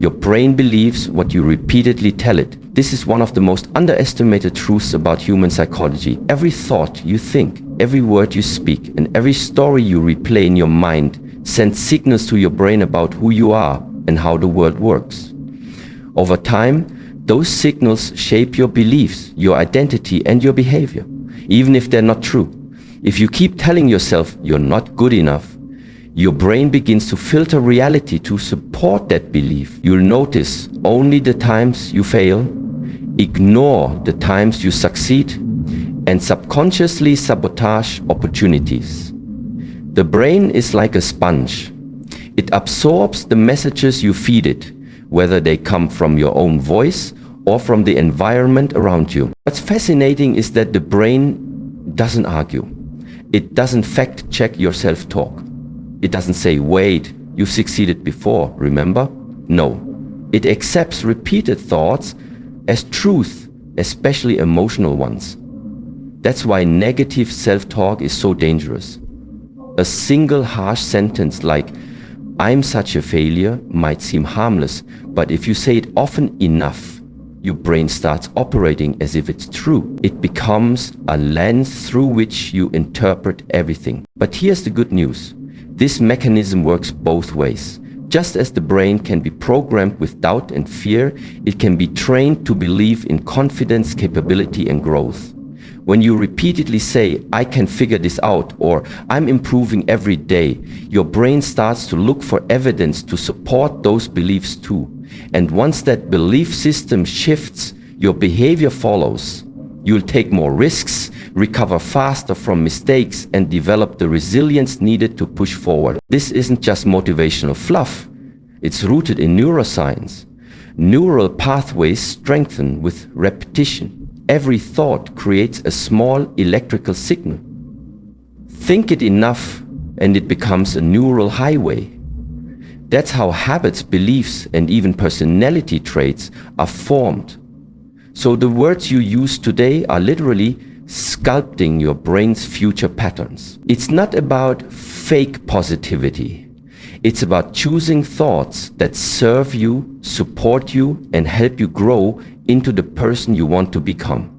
Your brain believes what you repeatedly tell it. This is one of the most underestimated truths about human psychology. Every thought you think, every word you speak, and every story you replay in your mind sends signals to your brain about who you are and how the world works. Over time, those signals shape your beliefs, your identity, and your behavior, even if they're not true. If you keep telling yourself you're not good enough, your brain begins to filter reality to support that belief. You'll notice only the times you fail, ignore the times you succeed, and subconsciously sabotage opportunities. The brain is like a sponge. It absorbs the messages you feed it, whether they come from your own voice or from the environment around you. What's fascinating is that the brain doesn't argue. It doesn't fact-check your self-talk. It doesn't say, wait, you've succeeded before, remember? No. It accepts repeated thoughts as truth, especially emotional ones. That's why negative self-talk is so dangerous. A single harsh sentence like, I'm such a failure, might seem harmless, but if you say it often enough, your brain starts operating as if it's true. It becomes a lens through which you interpret everything. But here's the good news. This mechanism works both ways. Just as the brain can be programmed with doubt and fear, it can be trained to believe in confidence, capability, and growth. When you repeatedly say, I can figure this out, or I'm improving every day, your brain starts to look for evidence to support those beliefs too. And once that belief system shifts, your behavior follows. You'll take more risks, recover faster from mistakes, and develop the resilience needed to push forward. This isn't just motivational fluff. It's rooted in neuroscience. Neural pathways strengthen with repetition. Every thought creates a small electrical signal. Think it enough and it becomes a neural highway. That's how habits, beliefs, and even personality traits are formed. So the words you use today are literally sculpting your brain's future patterns. It's not about fake positivity. It's about choosing thoughts that serve you, support you, and help you grow into the person you want to become.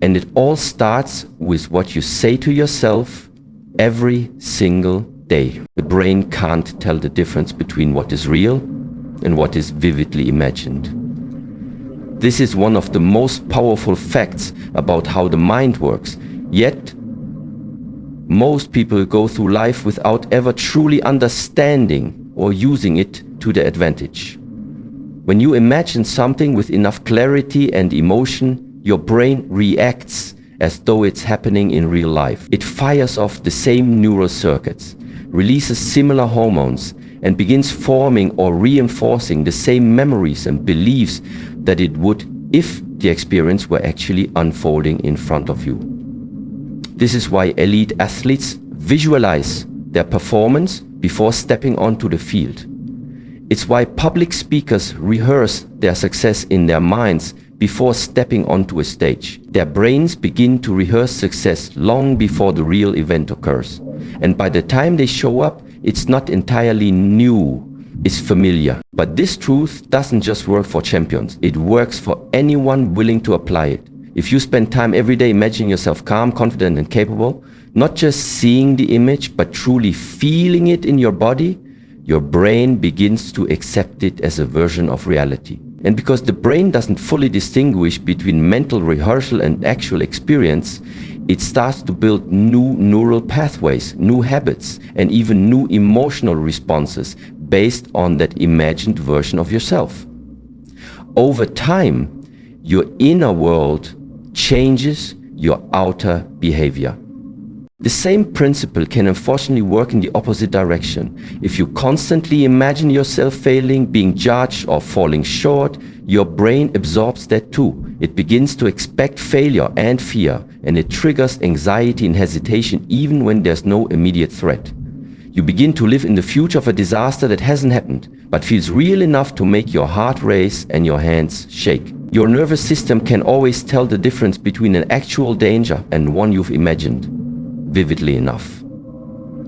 And it all starts with what you say to yourself every single day. The brain can't tell the difference between what is real and what is vividly imagined. This is one of the most powerful facts about how the mind works. Yet, most people go through life without ever truly understanding or using it to their advantage. When you imagine something with enough clarity and emotion, your brain reacts as though it's happening in real life. It fires off the same neural circuits, releases similar hormones, and begins forming or reinforcing the same memories and beliefs that it would if the experience were actually unfolding in front of you. This is why elite athletes visualize their performance before stepping onto the field. It's why public speakers rehearse their success in their minds before stepping onto a stage. Their brains begin to rehearse success long before the real event occurs. And by the time they show up, it's not entirely new, it's familiar. But this truth doesn't just work for champions. It works for anyone willing to apply it. If you spend time every day imagining yourself calm, confident, and capable, not just seeing the image, but truly feeling it in your body, your brain begins to accept it as a version of reality. And because the brain doesn't fully distinguish between mental rehearsal and actual experience, it starts to build new neural pathways, new habits, and even new emotional responses based on that imagined version of yourself. Over time, your inner world changes your outer behavior. The same principle can unfortunately work in the opposite direction. If you constantly imagine yourself failing, being judged, or falling short, your brain absorbs that too. It begins to expect failure and fear, and it triggers anxiety and hesitation even when there's no immediate threat. You begin to live in the future of a disaster that hasn't happened, but feels real enough to make your heart race and your hands shake. Your nervous system can always tell the difference between an actual danger and one you've imagined vividly enough.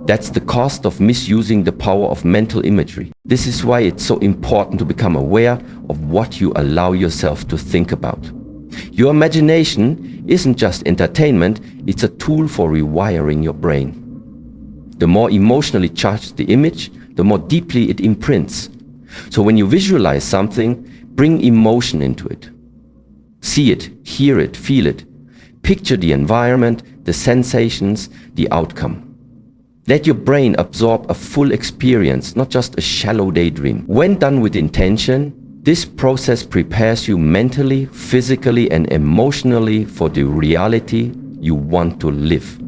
That's the cost of misusing the power of mental imagery. This is why it's so important to become aware of what you allow yourself to think about. Your imagination isn't just entertainment, it's a tool for rewiring your brain. The more emotionally charged the image, the more deeply it imprints. So when you visualize something, bring emotion into it. See it, hear it, feel it. Picture the environment, the sensations, the outcome. Let your brain absorb a full experience, not just a shallow daydream. When done with intention, this process prepares you mentally, physically, and emotionally for the reality you want to live.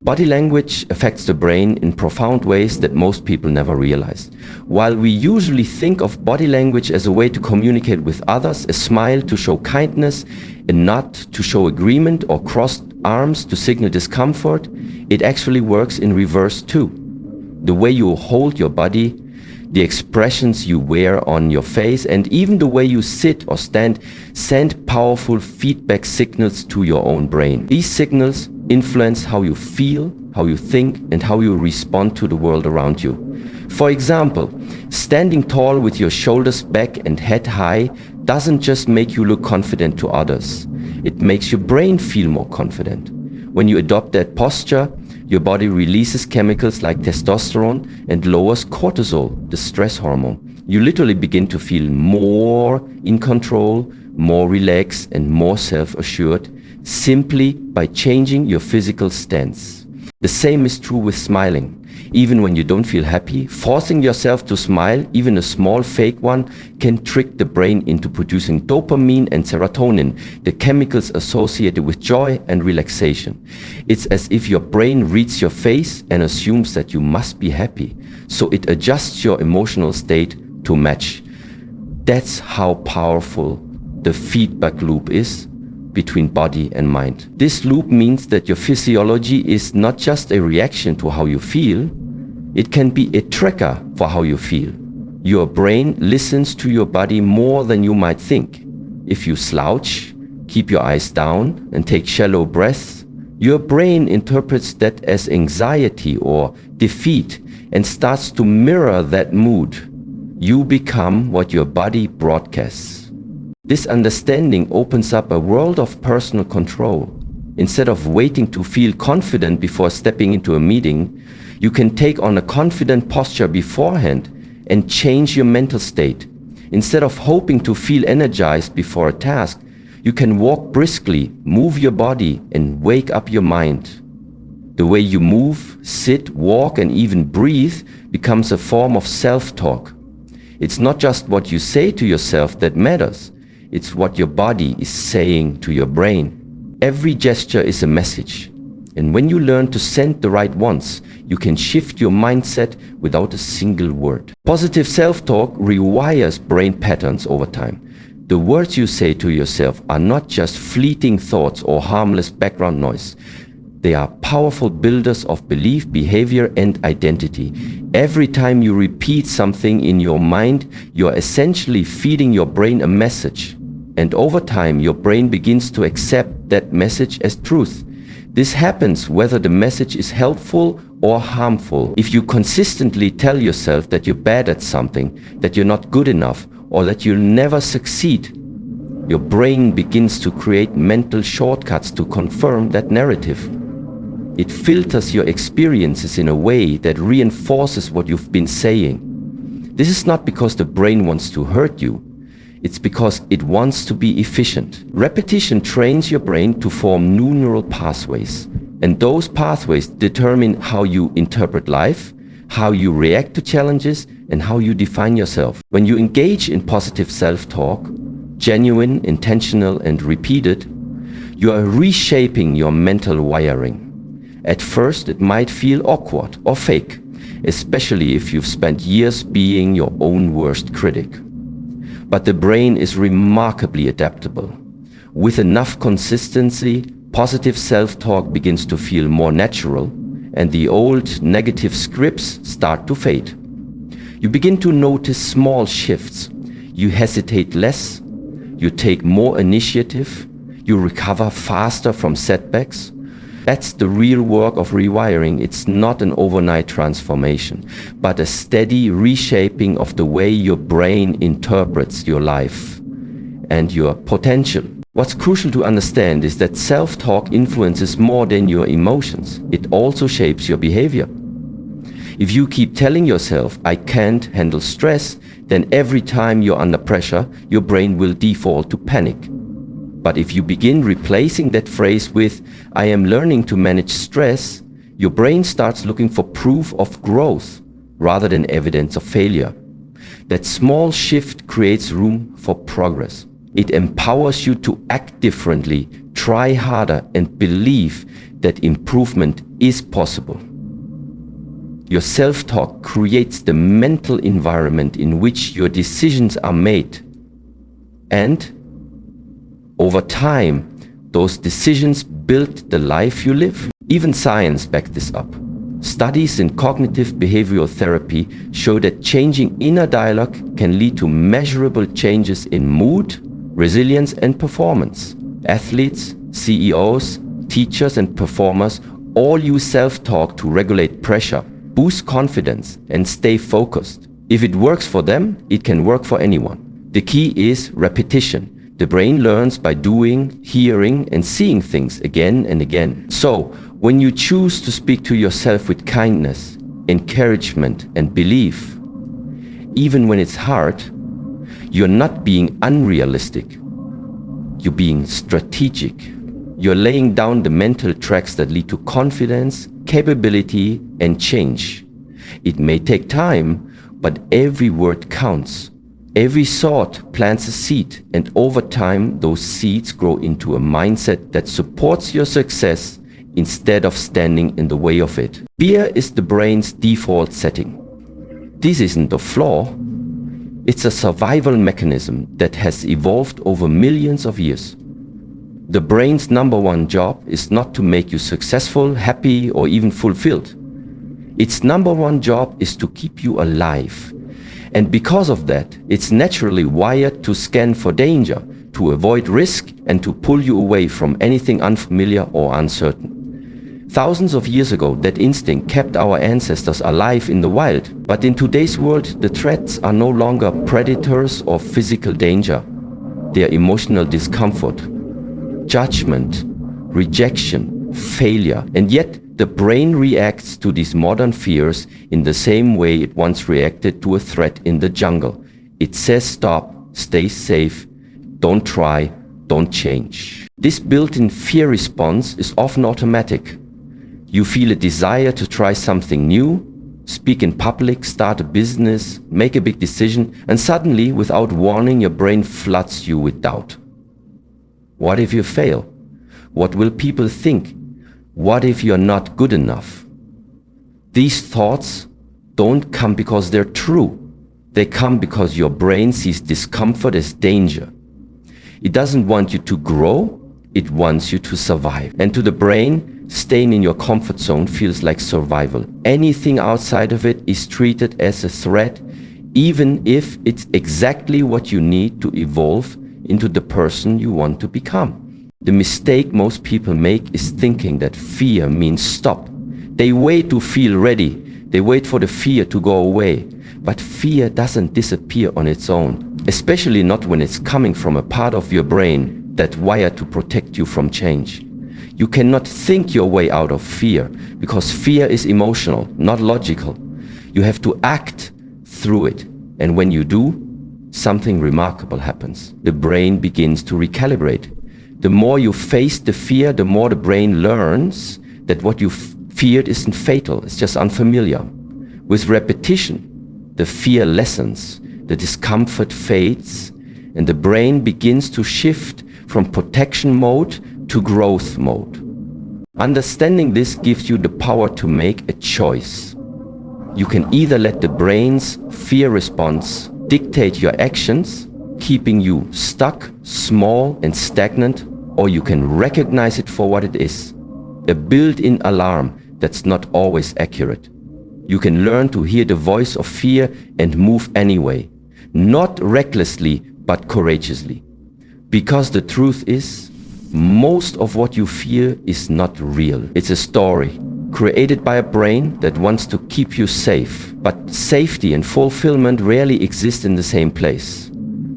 Body language affects the brain in profound ways that most people never realize. While we usually think of body language as a way to communicate with others, a smile to show kindness, a nod to show agreement, or crossed arms to signal discomfort, it actually works in reverse too. The way you hold your body, the expressions you wear on your face, and even the way you sit or stand send powerful feedback signals to your own brain. These signals influence how you feel, how you think, and how you respond to the world around you. For example, standing tall with your shoulders back and head high doesn't just make you look confident to others. It makes your brain feel more confident. When you adopt that posture, your body releases chemicals like testosterone and lowers cortisol, the stress hormone. You literally begin to feel more in control, more relaxed, and more self-assured simply by changing your physical stance. The same is true with smiling. Even when you don't feel happy, forcing yourself to smile, even a small fake one, can trick the brain into producing dopamine and serotonin, the chemicals associated with joy and relaxation. It's as if your brain reads your face and assumes that you must be happy, so it adjusts your emotional state to match. That's how powerful the feedback loop is between body and mind. This loop means that your physiology is not just a reaction to how you feel, it can be a tracker for how you feel. Your brain listens to your body more than you might think. If you slouch, keep your eyes down, and take shallow breaths, your brain interprets that as anxiety or defeat and starts to mirror that mood. You become what your body broadcasts. This understanding opens up a world of personal control. Instead of waiting to feel confident before stepping into a meeting, you can take on a confident posture beforehand and change your mental state. Instead of hoping to feel energized before a task, you can walk briskly, move your body, and wake up your mind. The way you move, sit, walk, and even breathe becomes a form of self-talk. It's not just what you say to yourself that matters. It's what your body is saying to your brain. Every gesture is a message. And when you learn to send the right ones, you can shift your mindset without a single word. Positive self-talk rewires brain patterns over time. The words you say to yourself are not just fleeting thoughts or harmless background noise. They are powerful builders of belief, behavior, and identity. Every time you repeat something in your mind, you're essentially feeding your brain a message. And over time, your brain begins to accept that message as truth. This happens whether the message is helpful or harmful. If you consistently tell yourself that you're bad at something, that you're not good enough, or that you'll never succeed, your brain begins to create mental shortcuts to confirm that narrative. It filters your experiences in a way that reinforces what you've been saying. This is not because the brain wants to hurt you. It's because it wants to be efficient. Repetition trains your brain to form new neural pathways. And those pathways determine how you interpret life, how you react to challenges, and how you define yourself. When you engage in positive self-talk, genuine, intentional, and repeated, you are reshaping your mental wiring. At first, it might feel awkward or fake, especially if you've spent years being your own worst critic. But the brain is remarkably adaptable. With enough consistency, positive self-talk begins to feel more natural, and the old negative scripts start to fade. You begin to notice small shifts. You hesitate less, you take more initiative, you recover faster from setbacks, That's the real work of rewiring. It's not an overnight transformation, but a steady reshaping of the way your brain interprets your life and your potential. What's crucial to understand is that self-talk influences more than your emotions. It also shapes your behavior. If you keep telling yourself, I can't handle stress, then every time you're under pressure, your brain will default to panic. But if you begin replacing that phrase with, I am learning to manage stress, your brain starts looking for proof of growth rather than evidence of failure. That small shift creates room for progress. It empowers you to act differently, try harder, and believe that improvement is possible. Your self-talk creates the mental environment in which your decisions are made. And over time, those decisions build the life you live. Even science backs this up. Studies in cognitive behavioral therapy show that changing inner dialogue can lead to measurable changes in mood, resilience, and performance. Athletes, CEOs, teachers, and performers all use self-talk to regulate pressure, boost confidence, and stay focused. If it works for them, it can work for anyone. The key is repetition. The brain learns by doing, hearing, and seeing things again and again. So, when you choose to speak to yourself with kindness, encouragement, and belief, even when it's hard, you're not being unrealistic. You're being strategic. You're laying down the mental tracks that lead to confidence, capability, and change. It may take time, but every word counts. Every thought plants a seed, and over time, those seeds grow into a mindset that supports your success instead of standing in the way of it. Fear is the brain's default setting. This isn't a flaw. It's a survival mechanism that has evolved over millions of years. The brain's number one job is not to make you successful, happy, or even fulfilled. Its number one job is to keep you alive. And because of that, it's naturally wired to scan for danger, to avoid risk, and to pull you away from anything unfamiliar or uncertain. Thousands of years ago, that instinct kept our ancestors alive in the wild. But in today's world, the threats are no longer predators or physical danger. They are emotional discomfort, judgment, rejection, failure. And yet, the brain reacts to these modern fears in the same way it once reacted to a threat in the jungle. It says stop, stay safe, don't try, don't change. This built-in fear response is often automatic. You feel a desire to try something new, speak in public, start a business, make a big decision, and suddenly, without warning, your brain floods you with doubt. What if you fail? What will people think? What if you're not good enough? These thoughts don't come because they're true. They come because your brain sees discomfort as danger. It doesn't want you to grow, it wants you to survive. And to the brain, staying in your comfort zone feels like survival. Anything outside of it is treated as a threat, even if it's exactly what you need to evolve into the person you want to become. The mistake most people make is thinking that fear means stop. They wait to feel ready. They wait for the fear to go away. But fear doesn't disappear on its own, especially not when it's coming from a part of your brain that's wired to protect you from change. You cannot think your way out of fear because fear is emotional, not logical. You have to act through it. And when you do, something remarkable happens. The brain begins to recalibrate. The more you face the fear, the more the brain learns that what you feared isn't fatal, it's just unfamiliar. With repetition, the fear lessens, the discomfort fades, and the brain begins to shift from protection mode to growth mode. Understanding this gives you the power to make a choice. You can either let the brain's fear response dictate your actions, keeping you stuck, small, and stagnant, or you can recognize it for what it is, a built-in alarm that's not always accurate. You can learn to hear the voice of fear and move anyway, not recklessly, but courageously. Because the truth is, most of what you fear is not real. It's a story created by a brain that wants to keep you safe. But safety and fulfillment rarely exist in the same place.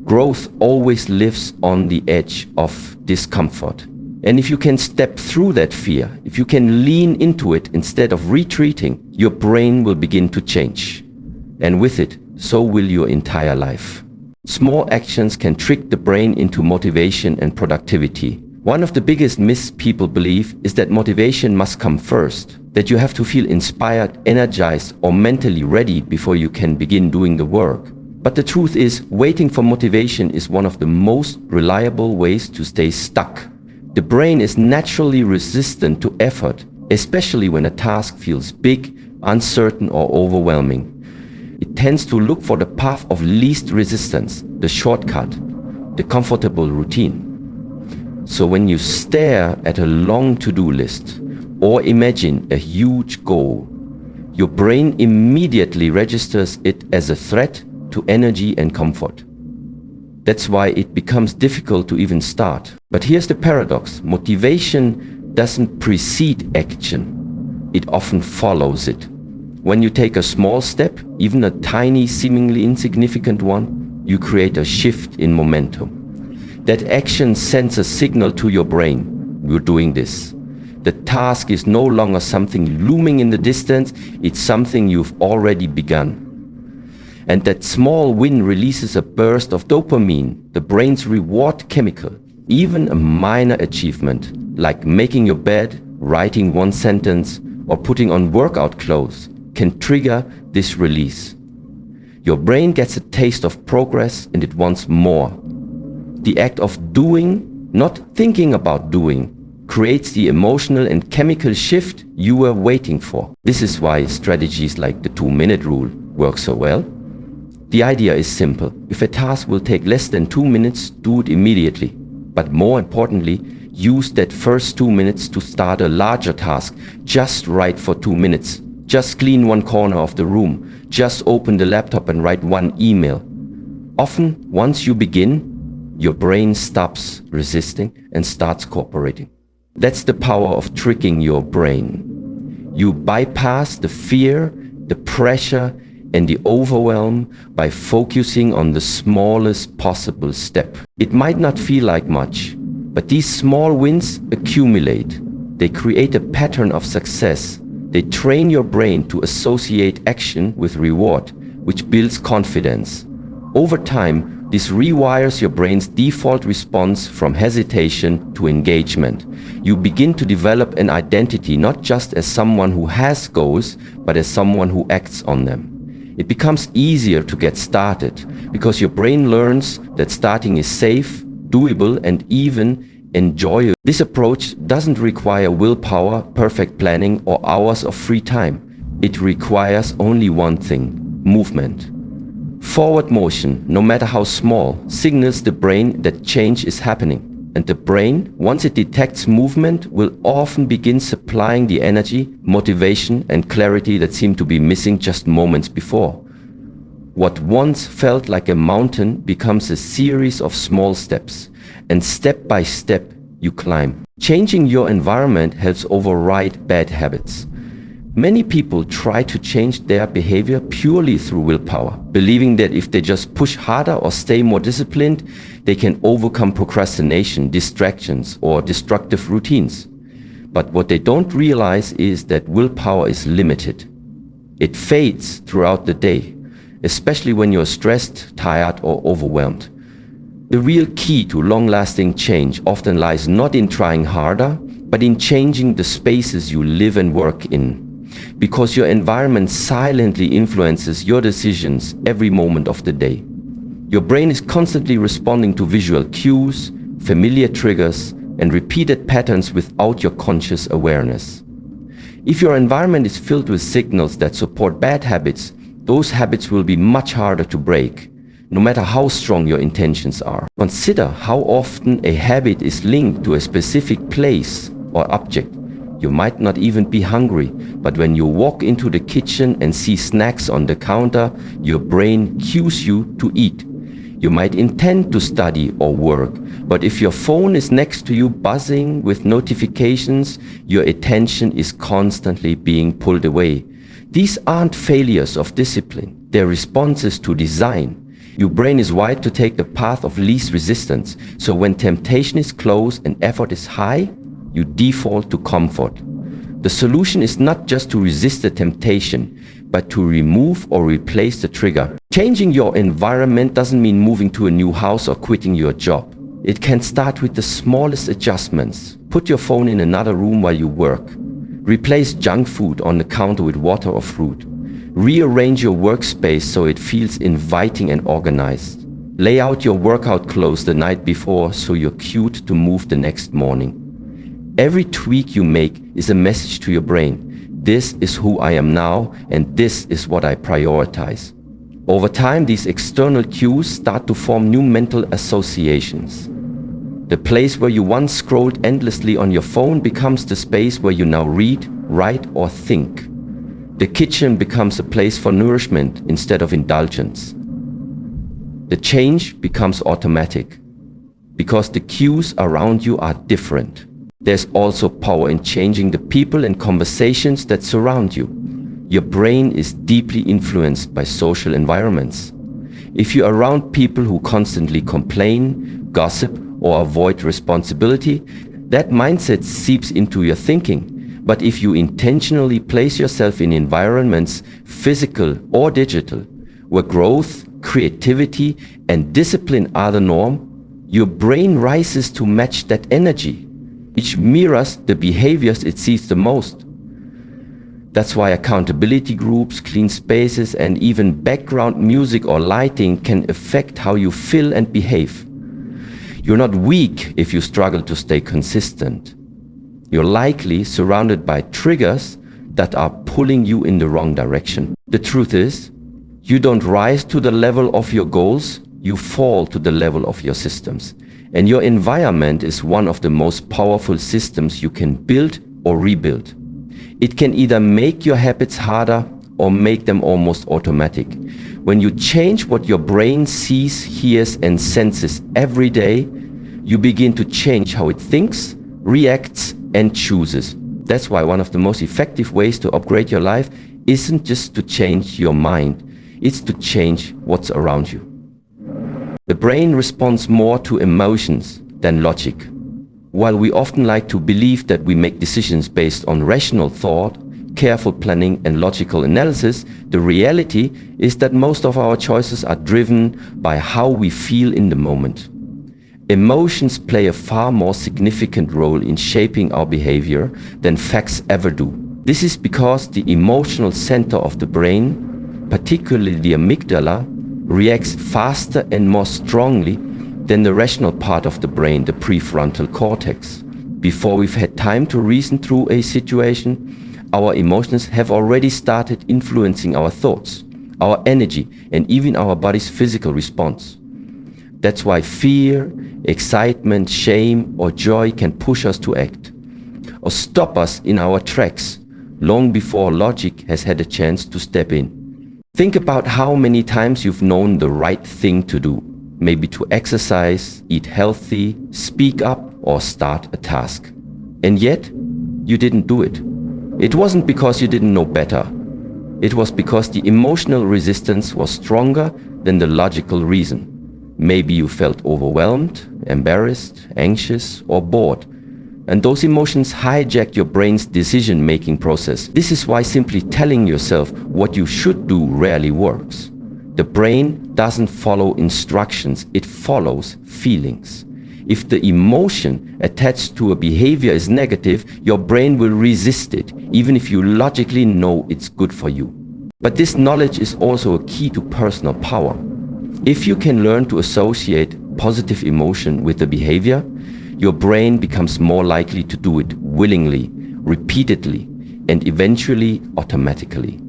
Growth always lives on the edge of discomfort. And if you can step through that fear, if you can lean into it instead of retreating, your brain will begin to change. And with it, so will your entire life. Small actions can trick the brain into motivation and productivity. One of the biggest myths people believe is that motivation must come first, that you have to feel inspired, energized, or mentally ready before you can begin doing the work. But the truth is, waiting for motivation is one of the most reliable ways to stay stuck. The brain is naturally resistant to effort, especially when a task feels big, uncertain, or overwhelming. It tends to look for the path of least resistance, the shortcut, the comfortable routine. So when you stare at a long to-do list or imagine a huge goal, your brain immediately registers it as a threat to energy and comfort. That's why it becomes difficult to even start. But here's the paradox. Motivation doesn't precede action. It often follows it. When you take a small step, even a tiny, seemingly insignificant one, you create a shift in momentum. That action sends a signal to your brain. You're doing this. The task is no longer something looming in the distance, it's something you've already begun. And that small win releases a burst of dopamine, the brain's reward chemical. Even a minor achievement, like making your bed, writing one sentence, or putting on workout clothes, can trigger this release. Your brain gets a taste of progress and it wants more. The act of doing, not thinking about doing, creates the emotional and chemical shift you were waiting for. This is why strategies like the 2-minute rule work so well. The idea is simple. If a task will take less than 2 minutes, do it immediately. But more importantly, use that first 2 minutes to start a larger task. Just write for 2 minutes. Just clean one corner of the room. Just open the laptop and write one email. Often, once you begin, your brain stops resisting and starts cooperating. That's the power of tricking your brain. You bypass the fear, the pressure, and the overwhelm by focusing on the smallest possible step. It might not feel like much, but these small wins accumulate. They create a pattern of success. They train your brain to associate action with reward, which builds confidence. Over time, this rewires your brain's default response from hesitation to engagement. You begin to develop an identity not just as someone who has goals, but as someone who acts on them. It becomes easier to get started because your brain learns that starting is safe, doable, and even enjoyable. This approach doesn't require willpower, perfect planning, or hours of free time. It requires only one thing: movement. Forward motion, no matter how small, signals the brain that change is happening. And the brain, once it detects movement, will often begin supplying the energy, motivation, and clarity that seemed to be missing just moments before. What once felt like a mountain becomes a series of small steps, and step by step you climb. Changing your environment helps override bad habits. Many people try to change their behavior purely through willpower, believing that if they just push harder or stay more disciplined, they can overcome procrastination, distractions, or destructive routines. But what they don't realize is that willpower is limited. It fades throughout the day, especially when you're stressed, tired, or overwhelmed. The real key to long-lasting change often lies not in trying harder, but in changing the spaces you live and work in. Because your environment silently influences your decisions every moment of the day. Your brain is constantly responding to visual cues, familiar triggers, and repeated patterns without your conscious awareness. If your environment is filled with signals that support bad habits, those habits will be much harder to break, no matter how strong your intentions are. Consider how often a habit is linked to a specific place or object. You might not even be hungry, but when you walk into the kitchen and see snacks on the counter, your brain cues you to eat. You might intend to study or work, but if your phone is next to you buzzing with notifications, your attention is constantly being pulled away. These aren't failures of discipline, they're responses to design. Your brain is wired to take the path of least resistance, so when temptation is close and effort is high, you default to comfort. The solution is not just to resist the temptation, but to remove or replace the trigger. Changing your environment doesn't mean moving to a new house or quitting your job. It can start with the smallest adjustments. Put your phone in another room while you work. Replace junk food on the counter with water or fruit. Rearrange your workspace so it feels inviting and organized. Lay out your workout clothes the night before so you're cued to move the next morning. Every tweak you make is a message to your brain. This is who I am now, and this is what I prioritize. Over time, these external cues start to form new mental associations. The place where you once scrolled endlessly on your phone becomes the space where you now read, write, or think. The kitchen becomes a place for nourishment instead of indulgence. The change becomes automatic because the cues around you are different. There's also power in changing the people and conversations that surround you. Your brain is deeply influenced by social environments. If you're around people who constantly complain, gossip, or avoid responsibility, that mindset seeps into your thinking. But if you intentionally place yourself in environments, physical or digital, where growth, creativity, and discipline are the norm, your brain rises to match that energy, which mirrors the behaviors it sees the most. That's why accountability groups, clean spaces, and even background music or lighting can affect how you feel and behave. You're not weak if you struggle to stay consistent. You're likely surrounded by triggers that are pulling you in the wrong direction. The truth is, you don't rise to the level of your goals, you fall to the level of your systems. And your environment is one of the most powerful systems you can build or rebuild. It can either make your habits harder or make them almost automatic. When you change what your brain sees, hears, and senses every day, you begin to change how it thinks, reacts, and chooses. That's why one of the most effective ways to upgrade your life isn't just to change your mind, it's to change what's around you. The brain responds more to emotions than logic. While we often like to believe that we make decisions based on rational thought, careful planning, and logical analysis, the reality is that most of our choices are driven by how we feel in the moment. Emotions play a far more significant role in shaping our behavior than facts ever do. This is because the emotional center of the brain, particularly the amygdala, reacts faster and more strongly than the rational part of the brain, the prefrontal cortex. Before we've had time to reason through a situation, our emotions have already started influencing our thoughts, our energy, and even our body's physical response. That's why fear, excitement, shame, or joy can push us to act, or stop us in our tracks long before logic has had a chance to step in. Think about how many times you've known the right thing to do, maybe to exercise, eat healthy, speak up, or start a task. And yet, you didn't do it. It wasn't because you didn't know better. It was because the emotional resistance was stronger than the logical reason. Maybe you felt overwhelmed, embarrassed, anxious, or bored. And those emotions hijack your brain's decision-making process. This is why simply telling yourself what you should do rarely works. The brain doesn't follow instructions, it follows feelings. If the emotion attached to a behavior is negative, your brain will resist it, even if you logically know it's good for you. But this knowledge is also a key to personal power. If you can learn to associate positive emotion with the behavior, your brain becomes more likely to do it willingly, repeatedly, and eventually automatically.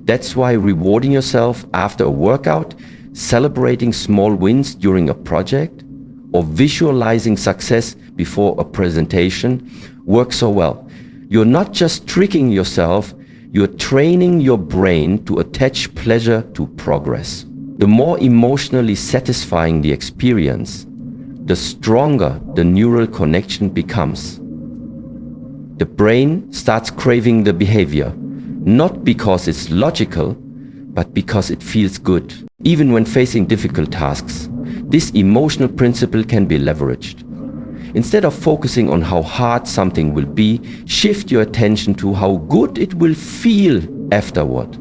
That's why rewarding yourself after a workout, celebrating small wins during a project, or visualizing success before a presentation works so well. You're not just tricking yourself, you're training your brain to attach pleasure to progress. The more emotionally satisfying the experience, the stronger the neural connection becomes. The brain starts craving the behavior, not because it's logical, but because it feels good. Even when facing difficult tasks, this emotional principle can be leveraged. Instead of focusing on how hard something will be, shift your attention to how good it will feel afterward.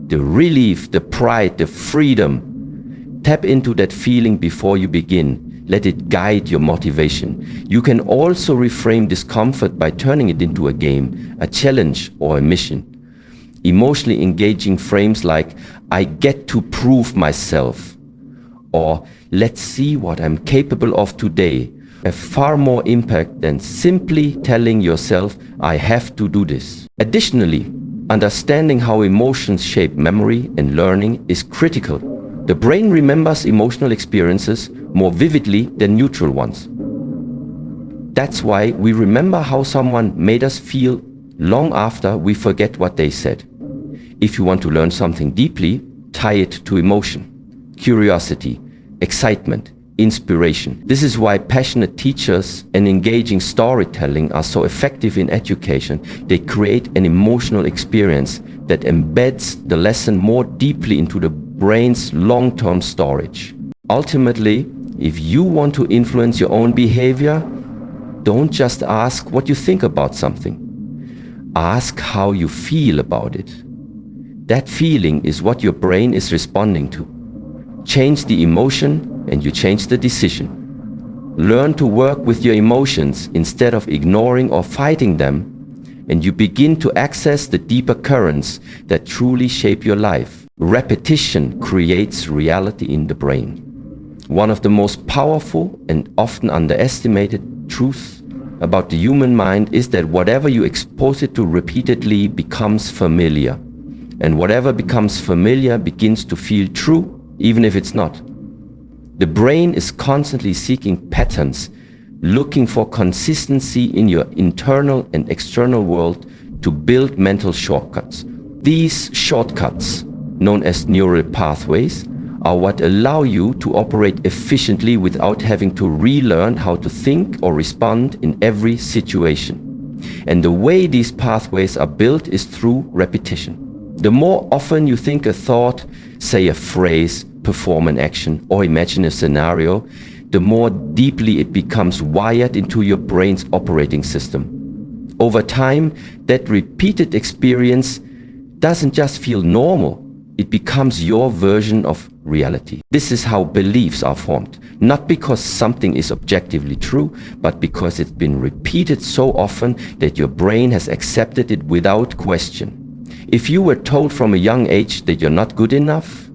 The relief, the pride, the freedom. Tap into that feeling before you begin. Let it guide your motivation. You can also reframe discomfort by turning it into a game, a challenge, or a mission. Emotionally engaging frames like, I get to prove myself, or let's see what I'm capable of today, have far more impact than simply telling yourself, I have to do this. Additionally, understanding how emotions shape memory and learning is critical. The brain remembers emotional experiences more vividly than neutral ones. That's why we remember how someone made us feel long after we forget what they said. If you want to learn something deeply, tie it to emotion, curiosity, excitement, inspiration. This is why passionate teachers and engaging storytelling are so effective in education. They create an emotional experience that embeds the lesson more deeply into the brain's long-term storage. Ultimately, if you want to influence your own behavior, don't just ask what you think about something. Ask how you feel about it. That feeling is what your brain is responding to. Change the emotion and you change the decision. Learn to work with your emotions instead of ignoring or fighting them, and you begin to access the deeper currents that truly shape your life. Repetition creates reality in the brain. One of the most powerful and often underestimated truths about the human mind is that whatever you expose it to repeatedly becomes familiar. And whatever becomes familiar begins to feel true, even if it's not. The brain is constantly seeking patterns, looking for consistency in your internal and external world to build mental shortcuts. These shortcuts, known as neural pathways, are what allow you to operate efficiently without having to relearn how to think or respond in every situation. And the way these pathways are built is through repetition. The more often you think a thought, say a phrase, perform an action, or imagine a scenario, the more deeply it becomes wired into your brain's operating system. Over time, that repeated experience doesn't just feel normal, it becomes your version of reality. This is how beliefs are formed, not because something is objectively true, but because it's been repeated so often that your brain has accepted it without question. If you were told from a young age that you're not good enough,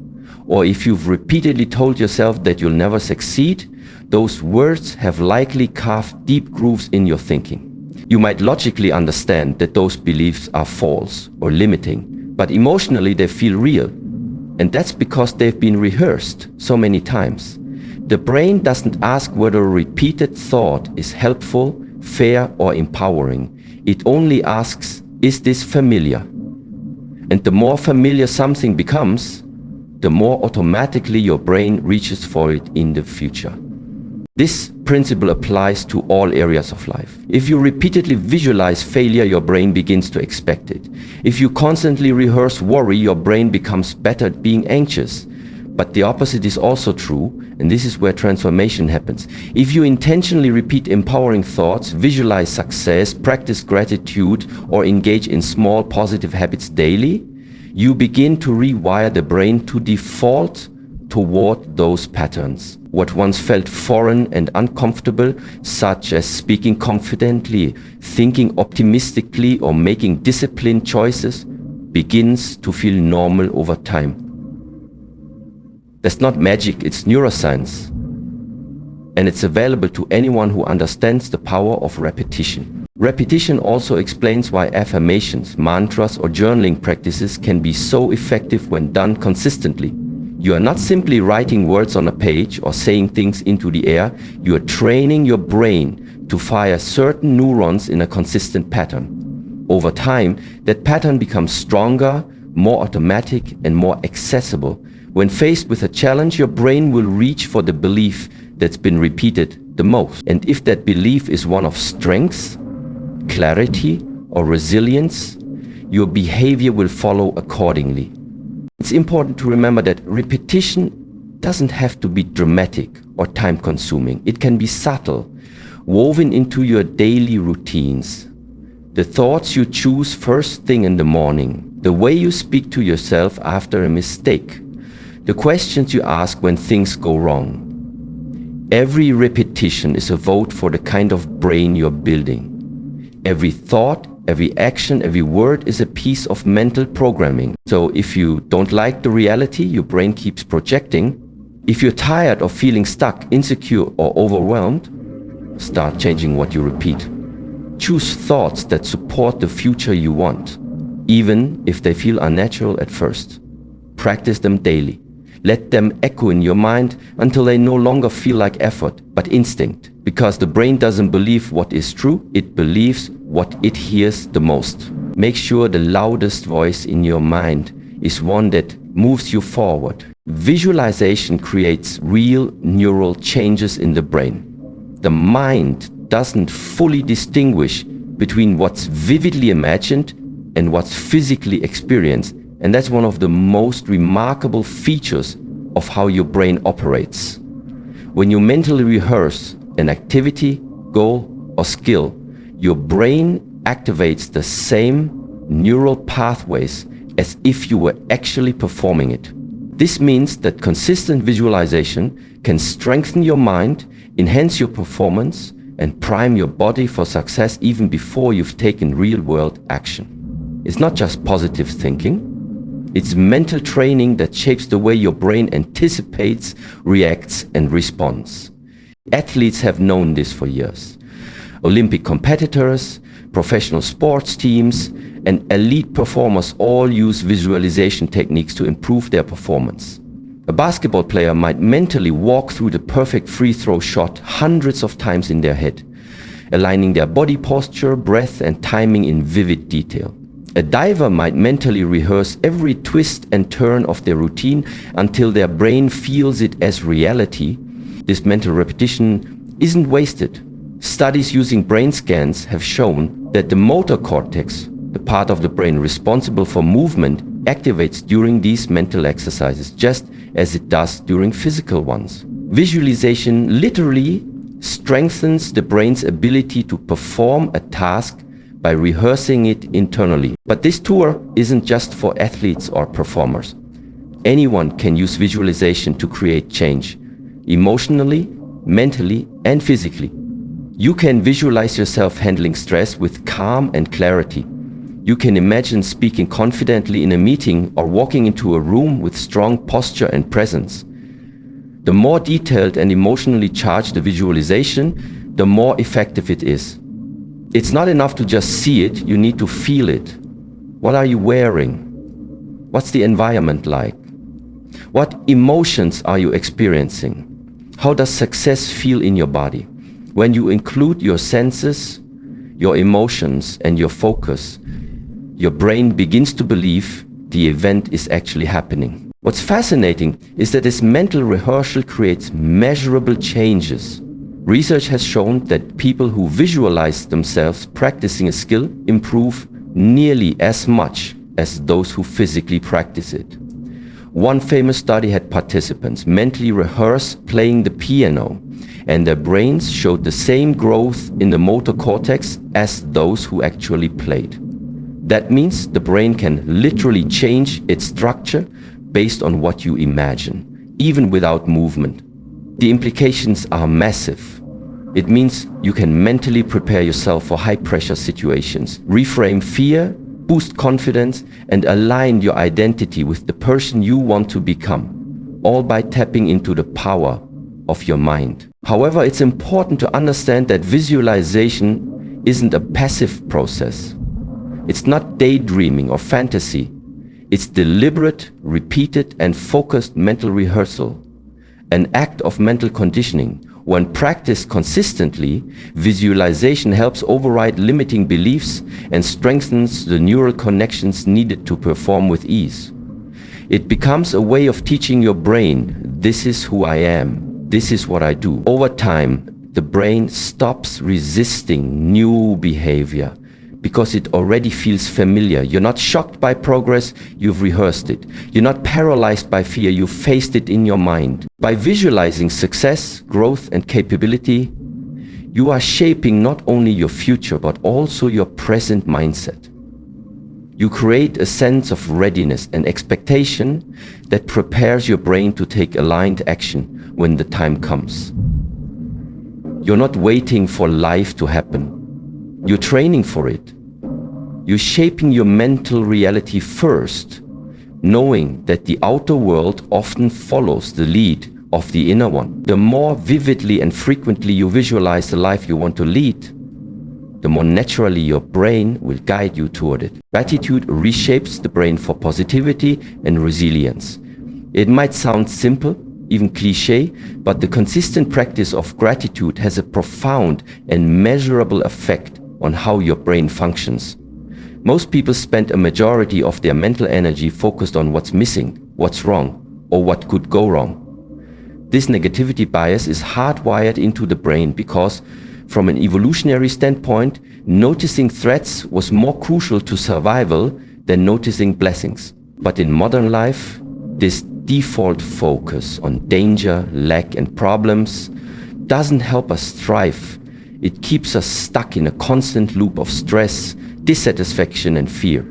or if you've repeatedly told yourself that you'll never succeed, those words have likely carved deep grooves in your thinking. You might logically understand that those beliefs are false or limiting, but emotionally they feel real. And that's because they've been rehearsed so many times. The brain doesn't ask whether a repeated thought is helpful, fair, or empowering. It only asks, is this familiar? And the more familiar something becomes, the more automatically your brain reaches for it in the future. This principle applies to all areas of life. If you repeatedly visualize failure, your brain begins to expect it. If you constantly rehearse worry, your brain becomes better at being anxious. But the opposite is also true, and this is where transformation happens. If you intentionally repeat empowering thoughts, visualize success, practice gratitude, or engage in small positive habits daily, you begin to rewire the brain to default toward those patterns. What once felt foreign and uncomfortable, such as speaking confidently, thinking optimistically, or making disciplined choices, begins to feel normal over time. That's not magic, it's neuroscience. And it's available to anyone who understands the power of repetition. Repetition also explains why affirmations, mantras, or journaling practices can be so effective when done consistently. You are not simply writing words on a page or saying things into the air, you are training your brain to fire certain neurons in a consistent pattern. Over time, that pattern becomes stronger, more automatic, and more accessible, When faced with a challenge, your brain will reach for the belief that's been repeated the most. And if that belief is one of strength, clarity, or resilience, your behavior will follow accordingly. It's important to remember that repetition doesn't have to be dramatic or time-consuming. It can be subtle, woven into your daily routines. The thoughts you choose first thing in the morning, the way you speak to yourself after a mistake, the questions you ask when things go wrong. Every repetition is a vote for the kind of brain you're building. Every thought, every action, every word is a piece of mental programming. So if you don't like the reality your brain keeps projecting, if you're tired of feeling stuck, insecure, or overwhelmed, start changing what you repeat. Choose thoughts that support the future you want, even if they feel unnatural at first. Practice them daily. Let them echo in your mind until they no longer feel like effort, but instinct. Because the brain doesn't believe what is true, it believes what it hears the most. Make sure the loudest voice in your mind is one that moves you forward. Visualization creates real neural changes in the brain. The mind doesn't fully distinguish between what's vividly imagined and what's physically experienced. And that's one of the most remarkable features of how your brain operates. When you mentally rehearse an activity, goal, or skill, your brain activates the same neural pathways as if you were actually performing it. This means that consistent visualization can strengthen your mind, enhance your performance, and prime your body for success even before you've taken real-world action. It's not just positive thinking. It's mental training that shapes the way your brain anticipates, reacts, and responds. Athletes have known this for years. Olympic competitors, professional sports teams, and elite performers all use visualization techniques to improve their performance. A basketball player might mentally walk through the perfect free throw shot hundreds of times in their head, aligning their body posture, breath, and timing in vivid detail. A diver might mentally rehearse every twist and turn of their routine until their brain feels it as reality. This mental repetition isn't wasted. Studies using brain scans have shown that the motor cortex, the part of the brain responsible for movement, activates during these mental exercises just as it does during physical ones. Visualization literally strengthens the brain's ability to perform a task by rehearsing it internally. But this tour isn't just for athletes or performers. Anyone can use visualization to create change, emotionally, mentally, and physically. You can visualize yourself handling stress with calm and clarity. You can imagine speaking confidently in a meeting or walking into a room with strong posture and presence. The more detailed and emotionally charged the visualization, the more effective it is. It's not enough to just see it, you need to feel it. What are you wearing? What's the environment like? What emotions are you experiencing? How does success feel in your body? When you include your senses, your emotions, and your focus, your brain begins to believe the event is actually happening. What's fascinating is that this mental rehearsal creates measurable changes. Research has shown that people who visualize themselves practicing a skill improve nearly as much as those who physically practice it. One famous study had participants mentally rehearse playing the piano, and their brains showed the same growth in the motor cortex as those who actually played. That means the brain can literally change its structure based on what you imagine, even without movement. The implications are massive. It means you can mentally prepare yourself for high-pressure situations, reframe fear, boost confidence, and align your identity with the person you want to become, all by tapping into the power of your mind. However, it's important to understand that visualization isn't a passive process. It's not daydreaming or fantasy. It's deliberate, repeated, and focused mental rehearsal, an act of mental conditioning. When practiced consistently, visualization helps override limiting beliefs and strengthens the neural connections needed to perform with ease. It becomes a way of teaching your brain, this is who I am, this is what I do. Over time, the brain stops resisting new behavior because it already feels familiar. You're not shocked by progress, you've rehearsed it. You're not paralyzed by fear, you've faced it in your mind. By visualizing success, growth, and capability, you are shaping not only your future, but also your present mindset. You create a sense of readiness and expectation that prepares your brain to take aligned action when the time comes. You're not waiting for life to happen. You're training for it. You're shaping your mental reality first, knowing that the outer world often follows the lead of the inner one. The more vividly and frequently you visualize the life you want to lead, the more naturally your brain will guide you toward it. Gratitude reshapes the brain for positivity and resilience. It might sound simple, even cliché, but the consistent practice of gratitude has a profound and measurable effect on how your brain functions. Most people spend a majority of their mental energy focused on what's missing, what's wrong, or what could go wrong. This negativity bias is hardwired into the brain because, from an evolutionary standpoint, noticing threats was more crucial to survival than noticing blessings. But in modern life, this default focus on danger, lack, and problems doesn't help us thrive. It keeps us stuck in a constant loop of stress, dissatisfaction, and fear.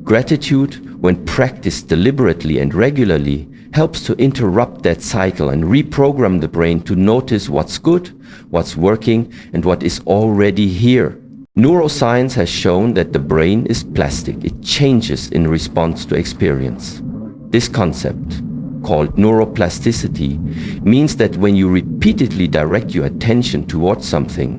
Gratitude, when practiced deliberately and regularly, helps to interrupt that cycle and reprogram the brain to notice what's good, what's working, and what is already here. Neuroscience has shown that the brain is plastic. It changes in response to experience. This concept, called neuroplasticity, means that when you repeatedly direct your attention towards something,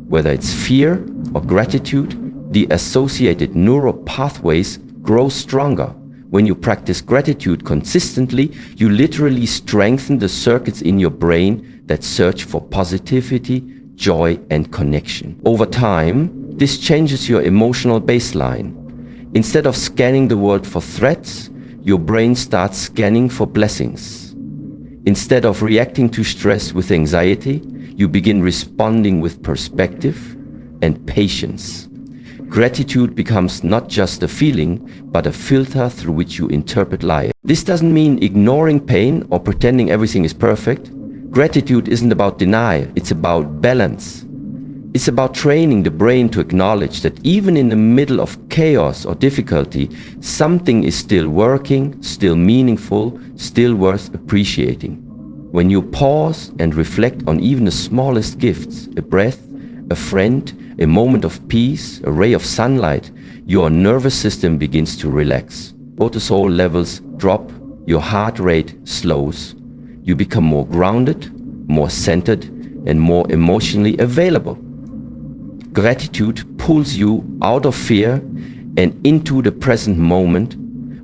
whether it's fear or gratitude, the associated neural pathways grow stronger. When you practice gratitude consistently, you literally strengthen the circuits in your brain that search for positivity, joy, and connection. Over time, this changes your emotional baseline. Instead of scanning the world for threats, your brain starts scanning for blessings. Instead of reacting to stress with anxiety, you begin responding with perspective and patience. Gratitude becomes not just a feeling, but a filter through which you interpret life. This doesn't mean ignoring pain or pretending everything is perfect. Gratitude isn't about denial, it's about balance. It's about training the brain to acknowledge that even in the middle of chaos or difficulty, something is still working, still meaningful, still worth appreciating. When you pause and reflect on even the smallest gifts, a breath, a friend, a moment of peace, a ray of sunlight, your nervous system begins to relax. Cortisol levels drop, your heart rate slows. You become more grounded, more centered, and more emotionally available. Gratitude pulls you out of fear and into the present moment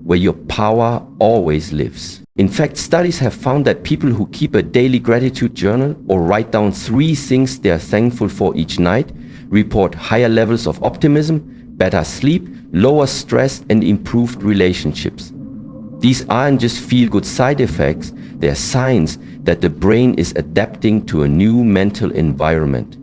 where your power always lives. In fact, studies have found that people who keep a daily gratitude journal or write down 3 things they are thankful for each night report higher levels of optimism, better sleep, lower stress, and improved relationships. These aren't just feel-good side effects, they are signs that the brain is adapting to a new mental environment.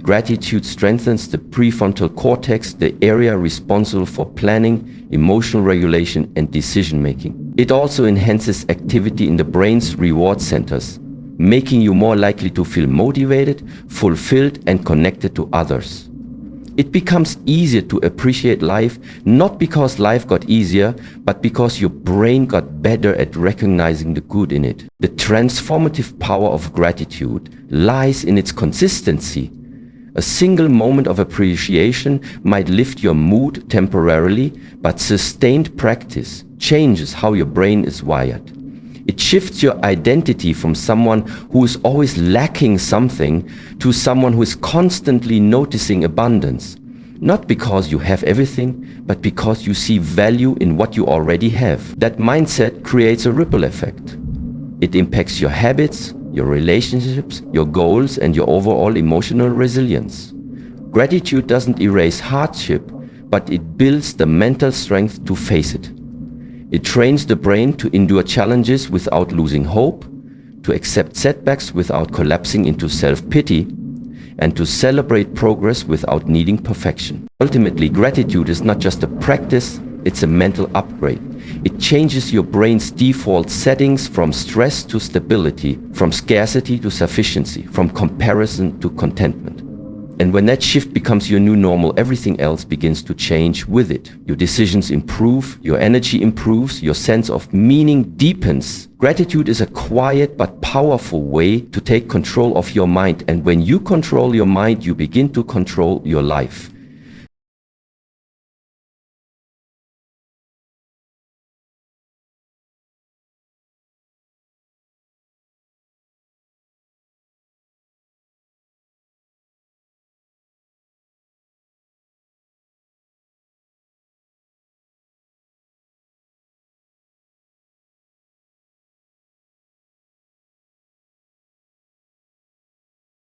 Gratitude strengthens the prefrontal cortex, the area responsible for planning, emotional regulation, and decision-making. It also enhances activity in the brain's reward centers, making you more likely to feel motivated, fulfilled, and connected to others. It becomes easier to appreciate life, not because life got easier, but because your brain got better at recognizing the good in it. The transformative power of gratitude lies in its consistency. A single moment of appreciation might lift your mood temporarily, but sustained practice changes how your brain is wired. It shifts your identity from someone who is always lacking something to someone who is constantly noticing abundance. Not because you have everything, but because you see value in what you already have. That mindset creates a ripple effect. It impacts your habits, your relationships, your goals, and your overall emotional resilience. Gratitude doesn't erase hardship, but it builds the mental strength to face it. It trains the brain to endure challenges without losing hope, to accept setbacks without collapsing into self-pity, and to celebrate progress without needing perfection. Ultimately, gratitude is not just a practice, it's a mental upgrade. It changes your brain's default settings from stress to stability, from scarcity to sufficiency, from comparison to contentment. And when that shift becomes your new normal, everything else begins to change with it. Your decisions improve, your energy improves, your sense of meaning deepens. Gratitude is a quiet but powerful way to take control of your mind. And when you control your mind, you begin to control your life.